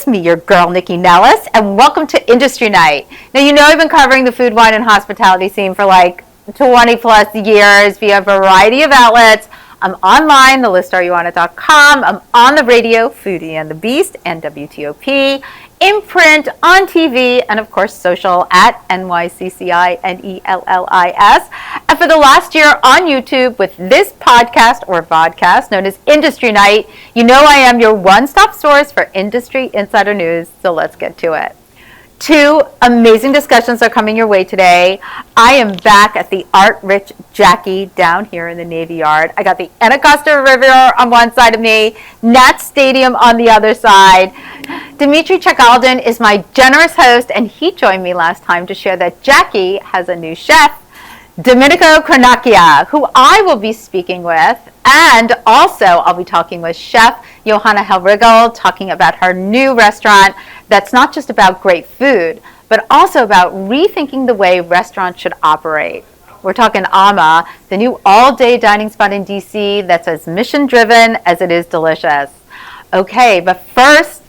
It's me, your girl, Nycci Nellis, and welcome to Industry Night. Now, you know I've been covering the food, wine, and hospitality scene for like 20 plus years via a variety of outlets. I'm online, thelistarjohanna.com. I'm on the radio, Foodie and the Beast, and WTOP, in print, on TV, and of course social at NYCCI NELLIS. And for the last year on YouTube with this podcast or vodcast known as Industry Night, you know I am your one-stop source for industry insider news, so let's get to it. Two amazing discussions are coming your way today. I am back at the art-rich Jackie down here in the Navy Yard. I got the Anacostia River on one side of me, Nat Stadium on the other side. Dimitri Chekalden is my generous host, and he joined me last time to share that Jackie has a new chef, Domenico Cornacchia, who I will be speaking with, and also I'll be talking with Chef Johanna Hellrigl, talking about her new restaurant that's not just about great food, but also about rethinking the way restaurants should operate. We're talking Ama, the new all-day dining spot in D.C. that's as mission-driven as it is delicious. Okay, but first,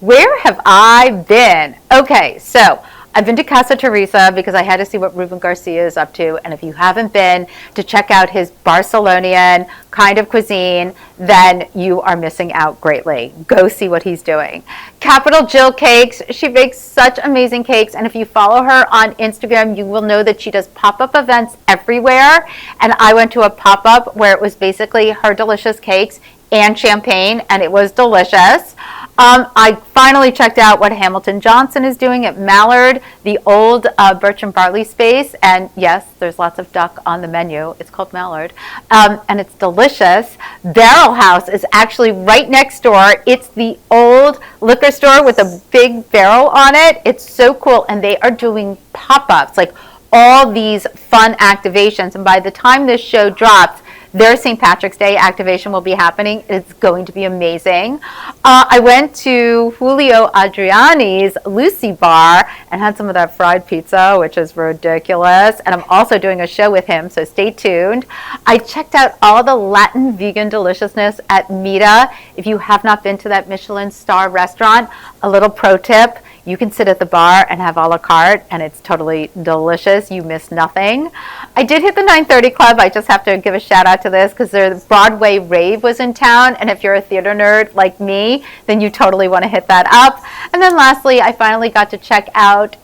where have I been? Okay, so I've been to Casa Teresa because I had to see what Ruben Garcia is up to. And if you haven't been to check out his Barcelonian kind of cuisine, then you are missing out greatly. Go see what he's doing. Capital Jill Cakes. She bakes such amazing cakes. And if you follow her on Instagram, you will know that she does pop-up events everywhere. And I went to a pop-up where it was basically her delicious cakes and champagne, and it was delicious. I finally checked out what Hamilton Johnson is doing at Mallard, the old Birch and Barley space. And yes, there's lots of duck on the menu. It's called Mallard. And it's delicious. Barrel House is actually right next door. It's the old liquor store with a big barrel on it. It's so cool. And they are doing pop-ups, like all these fun activations. And by the time this show drops, their St. Patrick's Day activation will be happening. It's going to be amazing. I went to Julio Adriani's Lucy Bar and had some of that fried pizza, which is ridiculous. And I'm also doing a show with him, so stay tuned. I checked out all the Latin vegan deliciousness at Mita. If you have not been to that Michelin-starred restaurant, a little pro tip. You can sit at the bar and have a la carte, and it's totally delicious. You miss nothing. I did hit the 930 Club. I just have to give a shout out to this because their Broadway rave was in town, and if you're a theater nerd like me, then you totally want to hit that up. And then lastly, I finally got to check out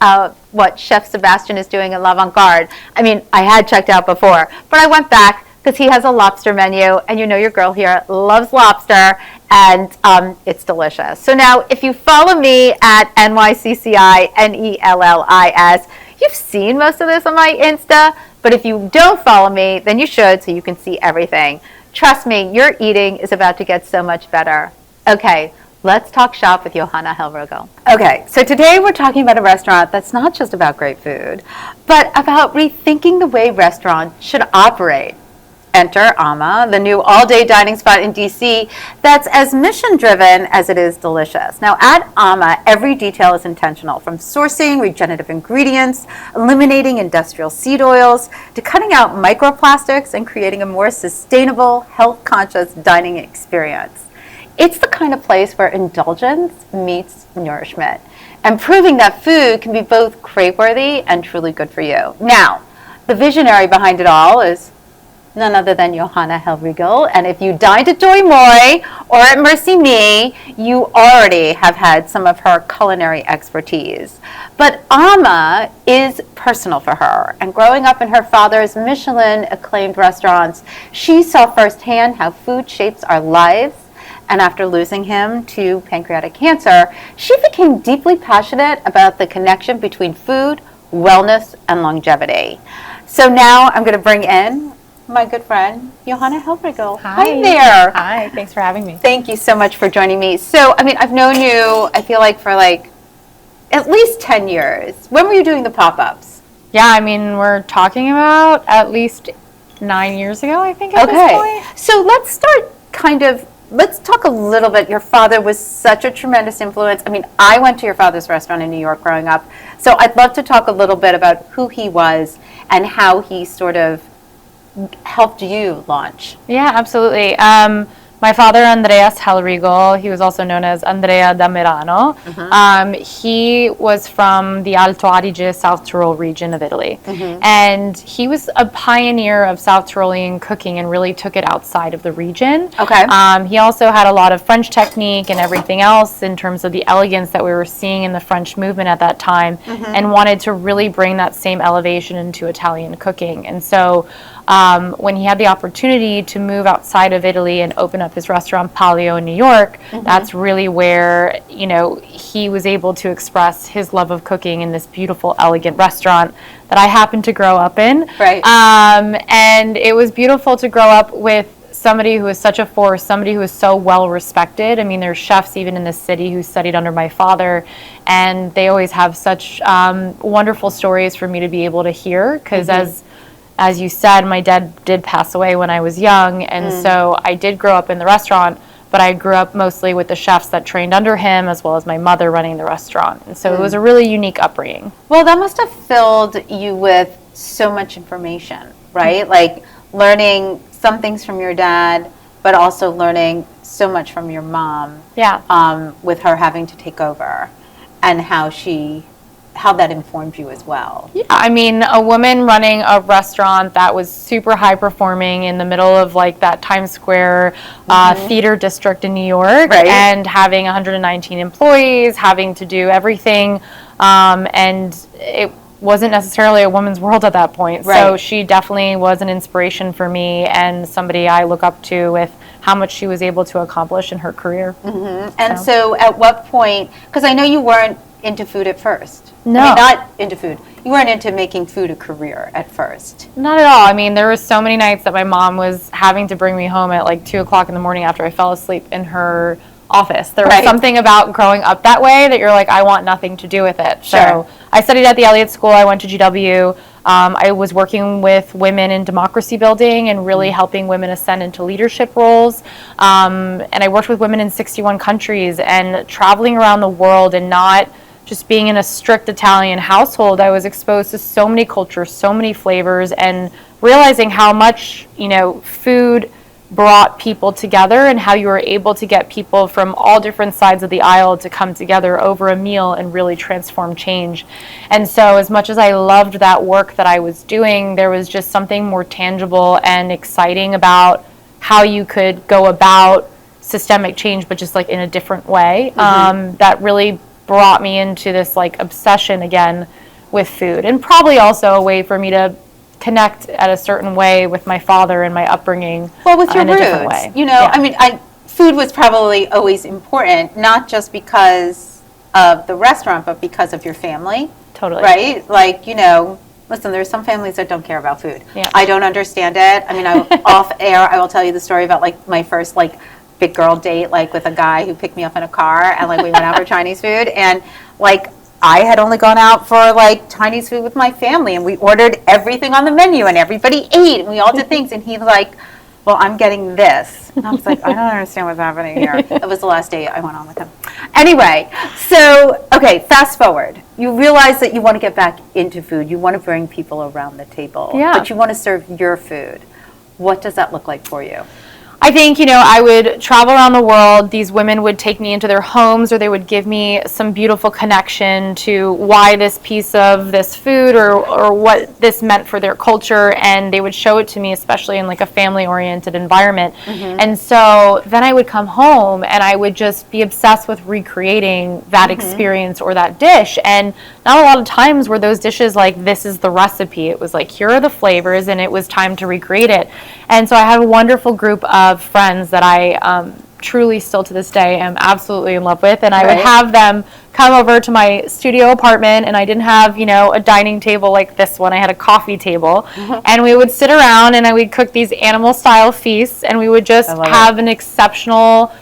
what Chef Sebastian is doing at L'Avant-Garde. I mean, I had checked out before, but I went back because he has a lobster menu, and you know your girl here loves lobster, and it's delicious. So now, if you follow me at NYCCI NELLIS, you've seen most of this on my Insta, but if you don't follow me, then you should so you can see everything. Trust me, your eating is about to get so much better. Okay, let's talk shop with Johanna Hellrigl. Okay, so today we're talking about a restaurant that's not just about great food, but about rethinking the way restaurants should operate. Enter Ama, the new all-day dining spot in D.C. that's as mission-driven as it is delicious. Now, at Ama, every detail is intentional, from sourcing regenerative ingredients, eliminating industrial seed oils, to cutting out microplastics and creating a more sustainable, health-conscious dining experience. It's the kind of place where indulgence meets nourishment, and proving that food can be both crave-worthy and truly good for you. Now, the visionary behind it all is none other than Johanna Hellrigl. And if you dined at Doy Moy or at Mercy Me, you already have had some of her culinary expertise. But Ama is personal for her. And growing up in her father's Michelin-acclaimed restaurants, she saw firsthand how food shapes our lives. And after losing him to pancreatic cancer, she became deeply passionate about the connection between food, wellness, and longevity. So now I'm going to bring in my good friend, Johanna Hellrigl. Hi there. Hi, thanks for having me. Thank you so much for joining me. So, I mean, I've known you, I feel like, for like at least 10 years. When were you doing the pop-ups? Yeah, I mean, we're talking about at least 9 years ago, I think, at this point. So let's talk a little bit. Your father was such a tremendous influence. I mean, I went to your father's restaurant in New York growing up. So I'd love to talk a little bit about who he was and how he sort of helped you launch. Yeah, absolutely. My father, Andreas Hellrigl, he was also known as Andrea da Merano. He was from the Alto Adige, South Tyrol region of Italy. And he was a pioneer of South Tyrolean cooking and really took it outside of the region. He also had a lot of French technique and everything else in terms of the elegance that we were seeing in the French movement at that time, and wanted to really bring that same elevation into Italian cooking. And so when he had the opportunity to move outside of Italy and open up his restaurant Palio in New York, that's really where, you know, he was able to express his love of cooking in this beautiful, elegant restaurant that I happened to grow up in. And it was beautiful to grow up with somebody who is such a force, somebody who is so well respected. I mean, there's chefs even in this city who studied under my father, and they always have such wonderful stories for me to be able to hear, because as you said, my dad did pass away when I was young, and so I did grow up in the restaurant, but I grew up mostly with the chefs that trained under him, as well as my mother running the restaurant. And so it was a really unique upbringing. Well, that must have filled you with so much information, right? Like learning some things from your dad, but also learning so much from your mom. With her having to take over, and how that informed you as well. Yeah, I mean, a woman running a restaurant that was super high performing in the middle of like that Times Square theater district in New York, and having 119 employees, having to do everything, and it wasn't necessarily a woman's world at that point. So she definitely was an inspiration for me, and somebody I look up to with how much she was able to accomplish in her career. And so at what point, because I know you weren't into food at first. No. I mean, not into food. You weren't into making food a career at first. Not at all. I mean, there were so many nights that my mom was having to bring me home at like 2 o'clock in the morning after I fell asleep in her office. There was something about growing up that way that you're like, I want nothing to do with it. So I studied at the Elliott School. I went to GW. I was working with women in democracy building and really helping women ascend into leadership roles. And I worked with women in 61 countries, and traveling around the world and not just being in a strict Italian household, I was exposed to so many cultures, so many flavors, and realizing how much, you know, food brought people together, and how you were able to get people from all different sides of the aisle to come together over a meal and really transform change. And so as much as I loved that work that I was doing, there was just something more tangible and exciting about how you could go about systemic change, but just like in a different way, that really brought me into this like obsession again with food, and probably also a way for me to connect at a certain way with my father and my upbringing. Well, with your in a different way. roots, you know, I mean, food was probably always important, not just because of the restaurant, but because of your family. Totally. Right? Like, you know, listen, there's some families that don't care about food. I don't understand it. I mean, off air, I will tell you the story about like my first like big girl date, like with a guy who picked me up in a car, and like we went out for Chinese food, and like I had only gone out for like Chinese food with my family, and we ordered everything on the menu, and everybody ate, and we all did things, and he's like, well, I'm getting this. And I was like, I don't understand what's happening here. That was the last date I went on with him. Anyway, so, okay, fast forward. You realize that you want to get back into food. You want to bring people around the table, but you want to serve your food. What does that look like for you? I think, you know, I would travel around the world. These women would take me into their homes, or they would give me some beautiful connection to why this piece of this food or what this meant for their culture. And they would show it to me, especially in like a family-oriented environment. And so then I would come home and I would just be obsessed with recreating that experience or that dish. And not a lot of times were those dishes like, this is the recipe. It was like, here are the flavors, and it was time to recreate it. And so I have a wonderful group of friends that I truly still to this day am absolutely in love with, and I would have them come over to my studio apartment, and I didn't have, you know, a dining table like this one. I had a coffee table, and we would sit around and I would cook these animal style feasts, and we would just have an exceptional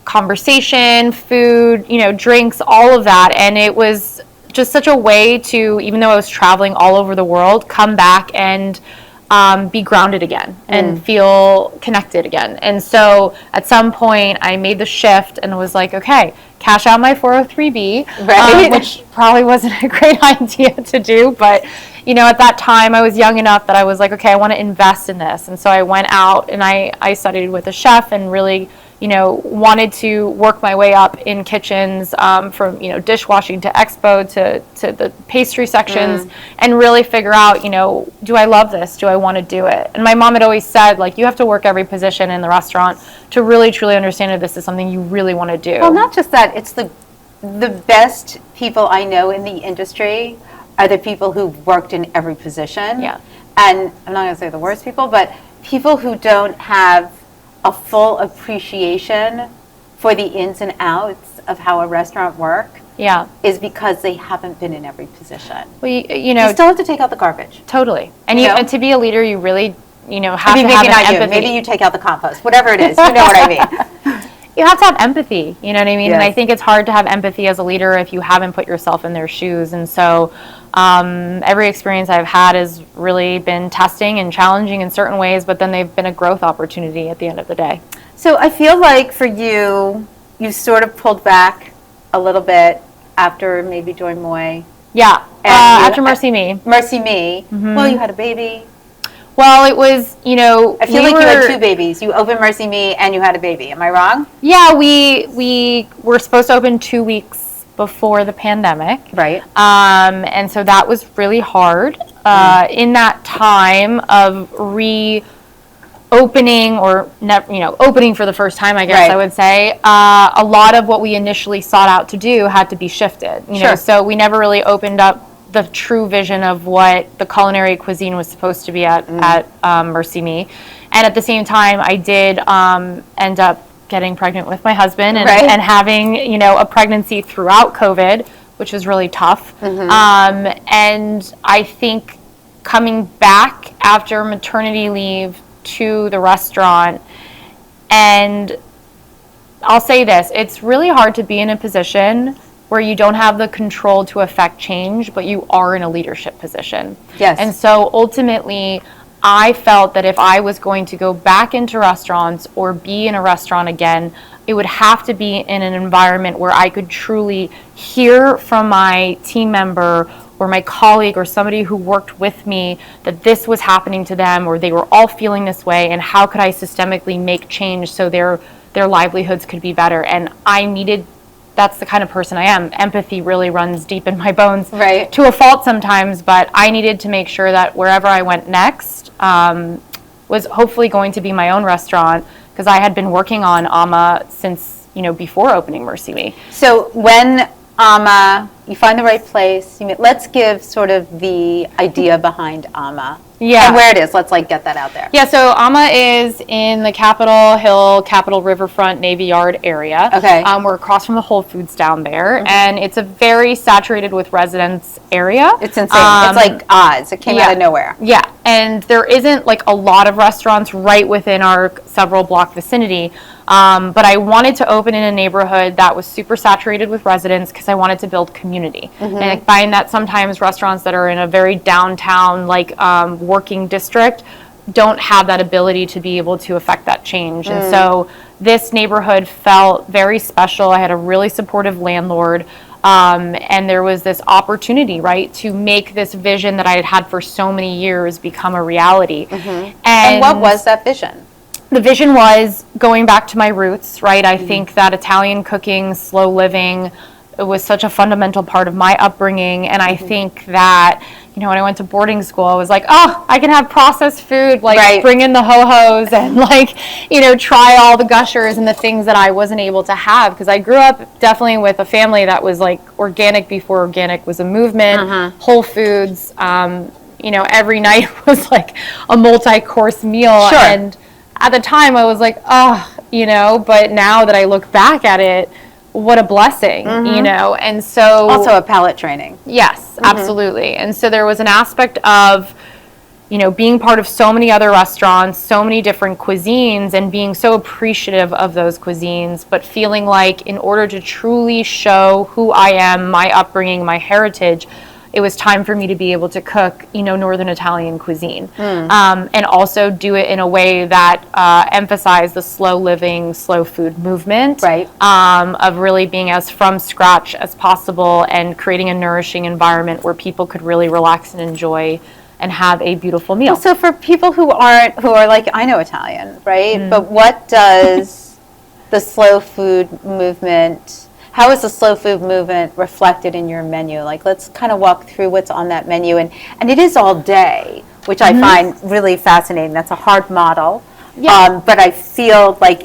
conversation, food, you know, drinks, all of that. And it was just such a way to, even though I was traveling all over the world, come back and be grounded again and feel connected again. And so at some point I made the shift and was like, okay, cash out my 403B, which probably wasn't a great idea to do. But, you know, at that time I was young enough that I was like, okay, I want to invest in this. And so I went out and I studied with a chef and really wanted to work my way up in kitchens, from, dishwashing to expo to the pastry sections, and really figure out, do I love this? Do I want to do it? And my mom had always said, like, you have to work every position in the restaurant to really, truly understand if this is something you really want to do. Well, not just that, it's the best people I know in the industry are the people who've worked in every position. Yeah. And I'm not going to say the worst people, but people who don't have a full appreciation for the ins and outs of how a restaurant works. Yeah. Is because they haven't been in every position. Well, you still have to take out the garbage. Totally. And and to be a leader, you really, have to have maybe an not empathy. you. Maybe you take out the compost. Whatever it is, you know what I mean. You have to have empathy, you know what I mean? Yes. And I think it's hard to have empathy as a leader if you haven't put yourself in their shoes. And so every experience I've had has really been testing and challenging in certain ways, but then they've been a growth opportunity at the end of the day. So I feel like for you sort of pulled back a little bit after maybe Joy Moy. Yeah, after Mercy Me. Mercy Me. Mm-hmm. Well, you had a baby. Well, it was, I feel like you had two babies. You opened Mercy Me and you had a baby. Am I wrong? Yeah, we were supposed to open 2 weeks before the pandemic. Right. And so that was really hard. In that time of opening or opening for the first time, I guess right. I would say, a lot of what we initially sought out to do had to be shifted. Sure. So we never really opened up the true vision of what the culinary cuisine was supposed to be at Mercy Me. And at the same time, I did end up getting pregnant with my husband and, right. and having, a pregnancy throughout COVID, which was really tough. Mm-hmm. And I think coming back after maternity leave to the restaurant, and I'll say this, it's really hard to be in a position where you don't have the control to affect change, but you are in a leadership position. Yes. And so ultimately, I felt that if I was going to go back into restaurants or be in a restaurant again, it would have to be in an environment where I could truly hear from my team member or my colleague or somebody who worked with me that this was happening to them or they were all feeling this way, and how could I systemically make change so their livelihoods could be better. And that's the kind of person I am. Empathy really runs deep in my bones, right. to a fault sometimes, but I needed to make sure that wherever I went next was hopefully going to be my own restaurant, because I had been working on Ama since, before opening Mercy Me. So when Ama, you find the right place, let's give sort of the idea behind Ama. Yeah. And where it is, let's get that out there. Yeah, so Ama is in the Capitol Hill, Capitol Riverfront, Navy Yard area. Okay. We're across from the Whole Foods down there, and it's a very saturated with residents area. It's insane. It's like Oz. It came out of nowhere. Yeah, and there isn't a lot of restaurants right within our several block vicinity. But I wanted to open in a neighborhood that was super saturated with residents because I wanted to build community. Mm-hmm. And I find that sometimes restaurants that are in a very downtown, working district don't have that ability to be able to affect that change. And so this neighborhood felt very special. I had a really supportive landlord. And there was this opportunity, right, to make this vision that I had had for so many years become a reality. Mm-hmm. And what was that vision? The vision was going back to my roots, right? I think that Italian cooking, slow living, it was such a fundamental part of my upbringing. And I think that, when I went to boarding school, I was like, oh, I can have processed food, right. Bring in the ho-hos and try all the gushers and the things that I wasn't able to have. Because I grew up definitely with a family that was organic before organic was a movement, Whole Foods, every night was a multi-course meal. Sure. And at the time I was but now that I look back at it, what a blessing, and so also a palate training. Yes, absolutely. And so there was an aspect of, being part of so many other restaurants, so many different cuisines, and being so appreciative of those cuisines, but feeling like in order to truly show who I am, my upbringing, my heritage, it was time for me to be able to cook, Northern Italian cuisine, and also do it in a way that emphasized the slow living, slow food movement, right? Of really being as from scratch as possible and creating a nourishing environment where people could really relax and enjoy and have a beautiful meal. So for people who are I know Italian, right? But what does the slow food movement, how is the slow food movement reflected in your menu? Like, let's kind of walk through what's on that menu. And it is all day, which I find really fascinating. That's a hard model. Yeah. But I feel like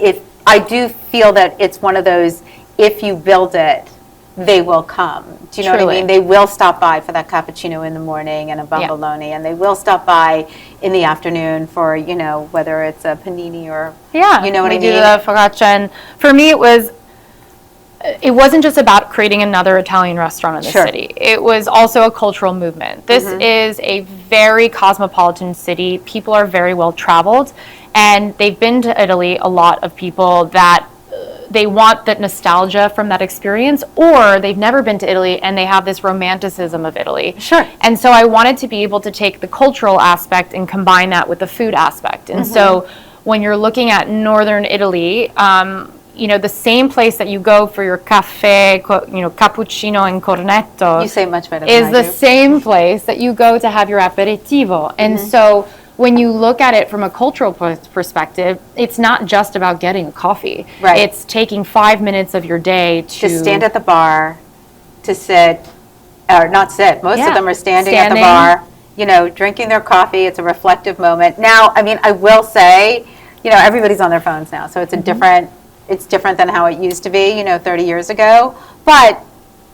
I do feel that it's one of those, if you build it, they will come. Do you know what I mean? They will stop by for that cappuccino in the morning and a bomboloni, and they will stop by in the afternoon for, whether it's a panini or, you know what I mean? We do the focaccia, and for me it wasn't just about creating another Italian restaurant in the city. It was also a cultural movement. This is a very cosmopolitan city. People are very well traveled, and they've been to Italy, a lot of people that they want that nostalgia from that experience, or they've never been to Italy and they have this romanticism of Italy. Sure. And so I wanted to be able to take the cultural aspect and combine that with the food aspect. And so when you're looking at northern Italy, the same place that you go for your caffè, cappuccino and cornetto. You say much better than I do. Is the same place that you go to have your aperitivo. And so when you look at it from a cultural perspective, it's not just about getting a coffee. Right. It's taking 5 minutes of your day to stand at the bar, to sit, or not sit. Most of them are standing at the bar, drinking their coffee. It's a reflective moment. Now, I will say, everybody's on their phones now, so it's it's different than how it used to be, 30 years ago. But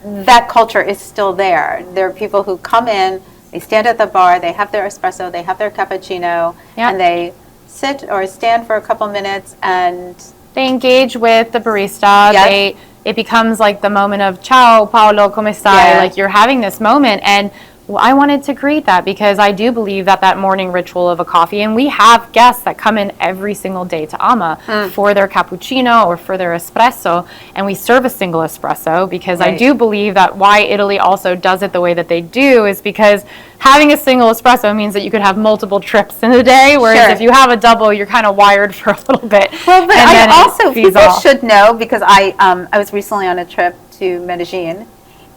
that culture is still there. There are people who come in, they stand at the bar, they have their espresso, they have their cappuccino, and they sit or stand for a couple minutes and they engage with the barista. It becomes like the moment of ciao Paolo, come stai? Like you're having this moment, and I wanted to create that because I do believe that morning ritual of a coffee, and we have guests that come in every single day to Ama for their cappuccino or for their espresso, and we serve a single espresso because I do believe that why Italy also does it the way that they do is because having a single espresso means that you could have multiple trips in a day, whereas if you have a double, you're kind of wired for a little bit. Well, but I also, people should know, because I was recently on a trip to Medellin,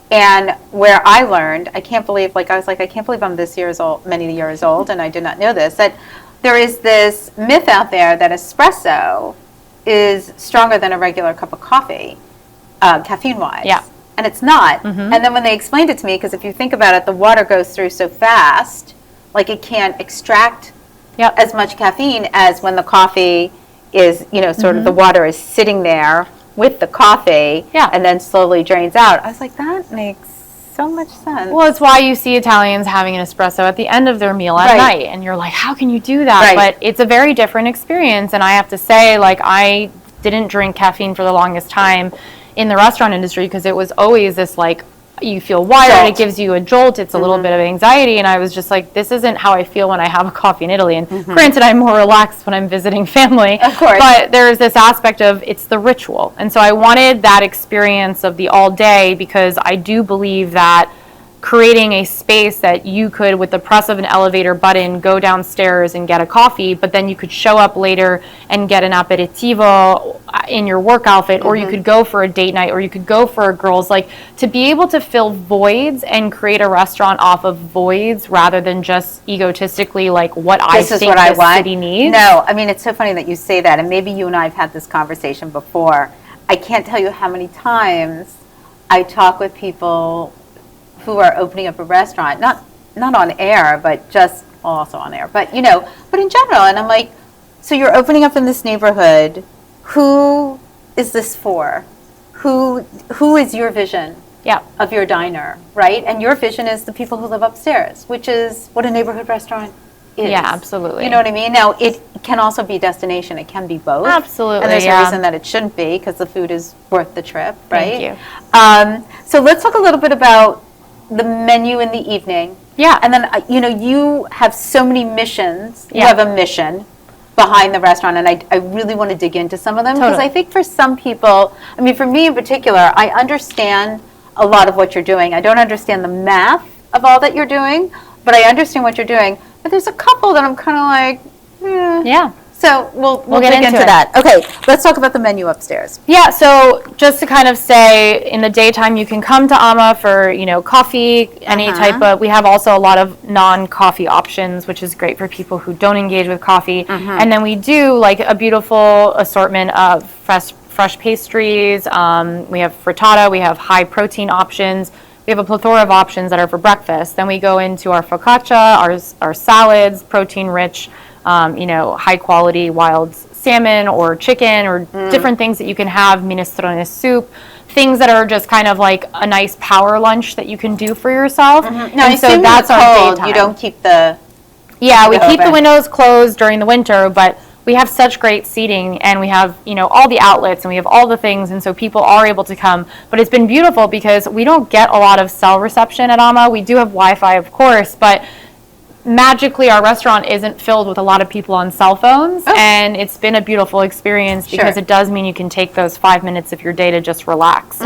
and where I learned, I can't believe I'm many years old, and I did not know this, that there is this myth out there that espresso is stronger than a regular cup of coffee, caffeine-wise. Yeah. And it's not. And then when they explained it to me, because if you think about it, the water goes through so fast, like it can't extract as much caffeine as when the coffee is, sort of the water is sitting there with the coffee and then slowly drains out. I was like, that makes so much sense. Well, it's why you see Italians having an espresso at the end of their meal at night, and you're like, how can you do that? But it's a very different experience, and I have to say, I didn't drink caffeine for the longest time in the restaurant industry because it was always this you feel wired, it gives you a jolt, it's a little bit of anxiety, and I was just like, this isn't how I feel when I have a coffee in Italy. And granted, I'm more relaxed when I'm visiting family, of course, but there's this aspect of it's the ritual. And so I wanted that experience of the all day because I do believe that creating a space that you could, with the press of an elevator button, go downstairs and get a coffee, but then you could show up later and get an aperitivo in your work outfit, or you could go for a date night, or you could go for a girls, to be able to fill voids and create a restaurant off of voids rather than just egotistically what I think the city needs. No, it's so funny that you say that, and maybe you and I have had this conversation before. I can't tell you how many times I talk with people who are opening up a restaurant, not on air, but just also on air, but but in general. And I'm like, so you're opening up in this neighborhood. Who is this for? Who is your vision of your diner, right? And your vision is the people who live upstairs, which is what a neighborhood restaurant is. Yeah, absolutely. You know what I mean? Now, it can also be destination. It can be both. Absolutely, and there's a reason that it shouldn't be, because the food is worth the trip, right? Thank you. So let's talk a little bit about the menu in the evening. Yeah. And then, you have so many missions. You have a mission behind the restaurant, and I really want to dig into some of them, because I think for some people, for me in particular, I understand a lot of what you're doing. I don't understand the math of all that you're doing, but I understand what you're doing. But there's a couple that I'm kind of like, Yeah. So we'll dig into that. Okay, let's talk about the menu upstairs. Yeah, so just to kind of say, in the daytime you can come to Ama for, coffee, any type of, we have also a lot of non-coffee options, which is great for people who don't engage with coffee. And then we do a beautiful assortment of fresh pastries, we have frittata, we have high protein options. We have a plethora of options that are for breakfast. Then we go into our focaccia, our salads, protein rich, high quality wild salmon or chicken or different things that you can have, minestrone soup, things that are just kind of like a nice power lunch that you can do for yourself. Now, and so that's our daytime. You don't keep the we keep the windows closed during the winter, but we have such great seating, and we have, all the outlets, and we have all the things, and so people are able to come. But it's been beautiful because we don't get a lot of cell reception at Ama. We do have Wi-Fi, of course, but magically our restaurant isn't filled with a lot of people on cell phones, and it's been a beautiful experience because it does mean you can take those 5 minutes of your day to just relax.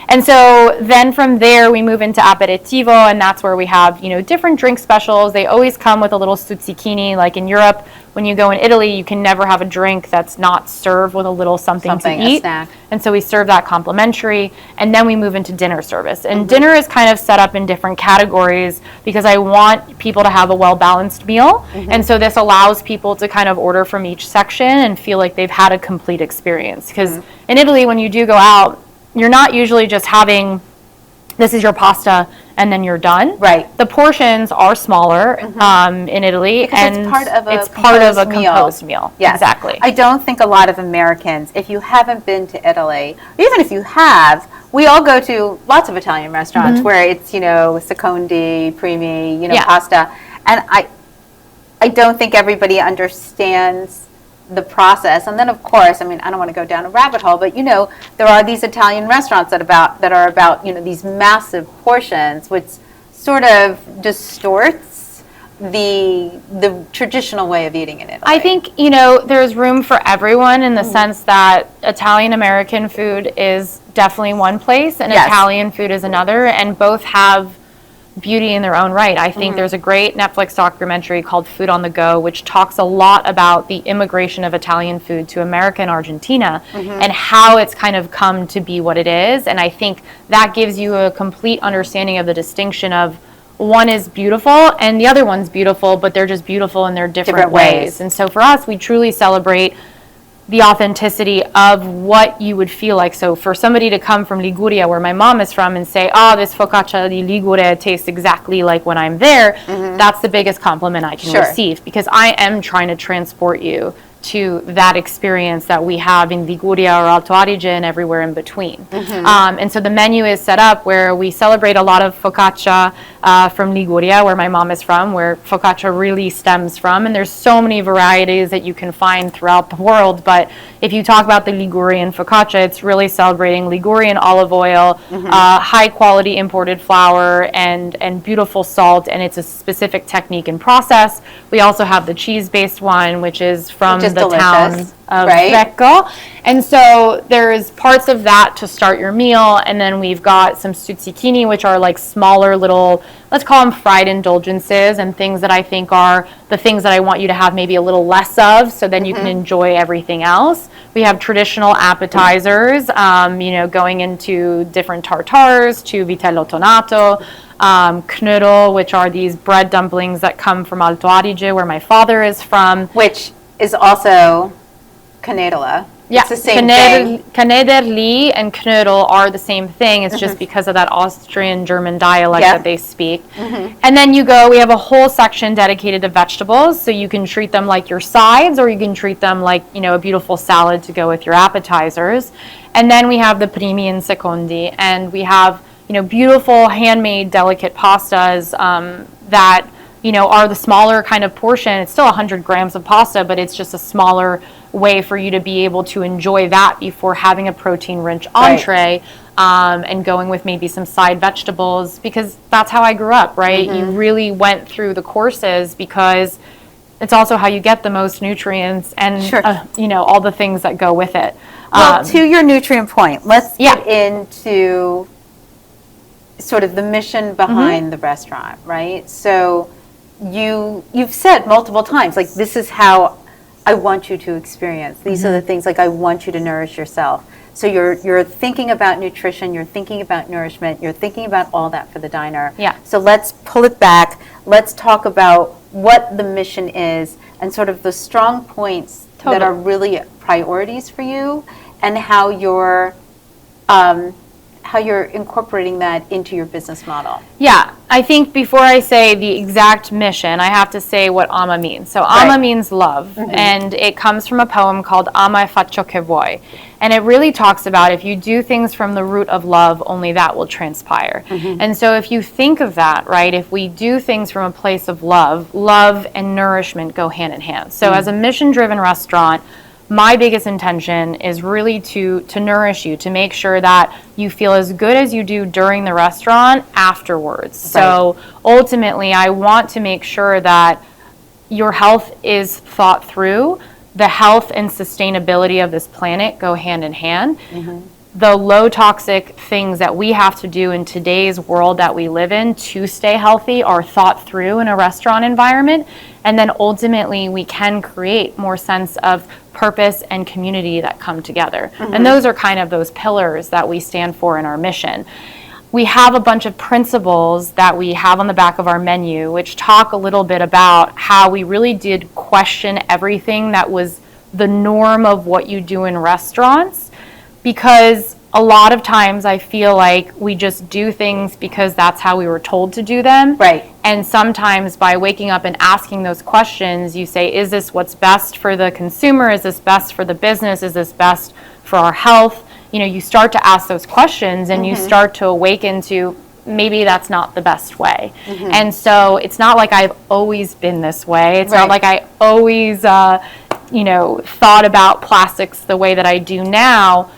And so then from there we move into aperitivo, and that's where we have different drink specials. They always come with a little stuzzichini. Like in Europe, when you go in Italy, you can never have a drink that's not served with a little something to eat. A snack. And so we serve that complimentary, and then we move into dinner service. And dinner is kind of set up in different categories because I want people to have a well-balanced meal. And so this allows people to kind of order from each section and feel like they've had a complete experience. Because in Italy, when you do go out, you're not usually just having, this is your pasta, and then you're done. Right. The portions are smaller in Italy, because and it's part of a composed meal. Yes. Exactly. I don't think a lot of Americans, if you haven't been to Italy, even if you have, we all go to lots of Italian restaurants where it's secondi, primi, pasta, and I don't think everybody understands the process. And then of course, I don't want to go down a rabbit hole, but there are these Italian restaurants that are about these massive portions, which sort of distorts the traditional way of eating in Italy. I think there's room for everyone in the sense that Italian American food is definitely one place and Italian food is another, and both have beauty in their own right. I think there's a great Netflix documentary called Food on the Go, which talks a lot about the immigration of Italian food to America and Argentina and how it's kind of come to be what it is. And I think that gives you a complete understanding of the distinction of one is beautiful and the other one's beautiful, but they're just beautiful in their different ways. And so for us, we truly celebrate the authenticity of what you would feel like. So for somebody to come from Liguria, where my mom is from, and say, this focaccia di Liguria tastes exactly like when I'm there, that's the biggest compliment I can receive, because I am trying to transport you to that experience that we have in Liguria or Alto Adige and everywhere in between. And so the menu is set up where we celebrate a lot of focaccia from Liguria, where my mom is from, where focaccia really stems from. And there's so many varieties that you can find throughout the world. But if you talk about the Ligurian focaccia, it's really celebrating Ligurian olive oil, high quality imported flour, and beautiful salt. And it's a specific technique and process. We also have the cheese-based one, which is from the town of Recco. And so there's parts of that to start your meal, and then we've got some stuzzichini, which are like smaller little, let's call them fried indulgences, and things that I think are the things that I want you to have maybe a little less of, so then you can enjoy everything else. We have traditional appetizers, going into different tartares, to vitello tonato, knödel, which are these bread dumplings that come from Alto Adige, where my father is from. Which is also Canedela. Yeah, it's the same thing. Knödel and knödel are the same thing. It's just because of that Austrian-German dialect that they speak. And then we have a whole section dedicated to vegetables, so you can treat them like your sides, or you can treat them like, a beautiful salad to go with your appetizers. And then we have the primi and secondi, and we have, beautiful handmade delicate pastas that are the smaller kind of portion. It's still 100 grams of pasta, but it's just a smaller way for you to be able to enjoy that before having a protein-rich entree, and going with maybe some side vegetables, because that's how I grew up, right? You really went through the courses because it's also how you get the most nutrients and, all the things that go with it. Well, to your nutrient point, let's get into sort of the mission behind the restaurant, right? So you've said multiple times, like, this is how I want you to experience. These are the things, like, I want you to nourish yourself. So you're thinking about nutrition, you're thinking about nourishment, you're thinking about all that for the diner. Yeah. So let's pull it back. Let's talk about what the mission is and sort of the strong points that are really priorities for you, and how you're incorporating that into your business model. Yeah, I think before I say the exact mission, I have to say what ama means. So ama means love, and it comes from a poem called Ama e faccio che vuoi. And it really talks about if you do things from the root of love, only that will transpire. And so if you think of that, right, if we do things from a place of love, love and nourishment go hand in hand. So as a mission-driven restaurant, my biggest intention is really to nourish you, to make sure that you feel as good as you do during the restaurant afterwards. So ultimately, I want to make sure that your health is thought through. The health and sustainability of this planet go hand in hand. The low toxic things that we have to do in today's world that we live in to stay healthy are thought through in a restaurant environment. And then ultimately we can create more sense of purpose and community that come together. And those are kind of those pillars that we stand for in our mission. We have a bunch of principles that we have on the back of our menu, which talk a little bit about how we really did question everything that was the norm of what you do in restaurants, because a lot of times I feel like we just do things because that's how we were told to do them. And sometimes by waking up and asking those questions, you say, is this what's best for the consumer? Is this best for the business? Is this best for our health? You know, you start to ask those questions and you start to awaken to maybe that's not the best way. And so it's not like I've always been this way. It's not like I always, thought about plastics the way that I do now.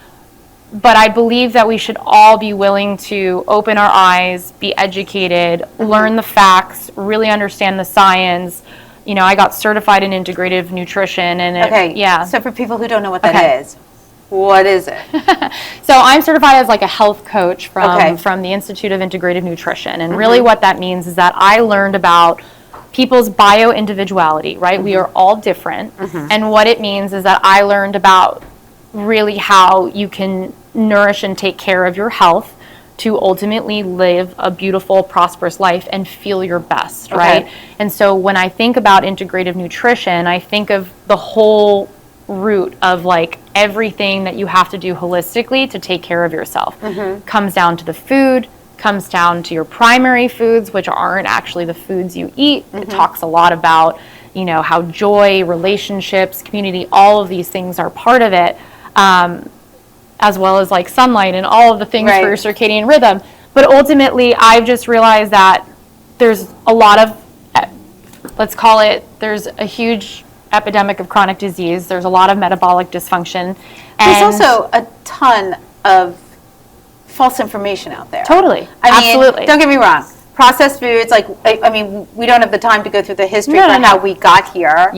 But I believe that we should all be willing to open our eyes, be educated, learn the facts, really understand the science. You know, I got certified in integrative nutrition, and So for people who don't know what that is, what is it? So I'm certified as like a health coach from the Institute of Integrative Nutrition, and really what that means is that I learned about people's bio-individuality, right? We are all different, and what it means is that I learned about really how you can nourish and take care of your health to ultimately live a beautiful, prosperous life and feel your best, right? And so when I think about integrative nutrition, I think of the whole root of like everything that you have to do holistically to take care of yourself. Comes down to the food, comes down to your primary foods, which aren't actually the foods you eat. It talks a lot about, you know, how joy, relationships, community, all of these things are part of it. As well as like sunlight and all of the things for your circadian rhythm. But ultimately, I've just realized that there's a lot of, there's a huge epidemic of chronic disease. There's a lot of metabolic dysfunction. There's also a ton of false information out there. Totally. Absolutely. Don't get me wrong. Processed foods, I mean, we don't have the time to go through the history how we got here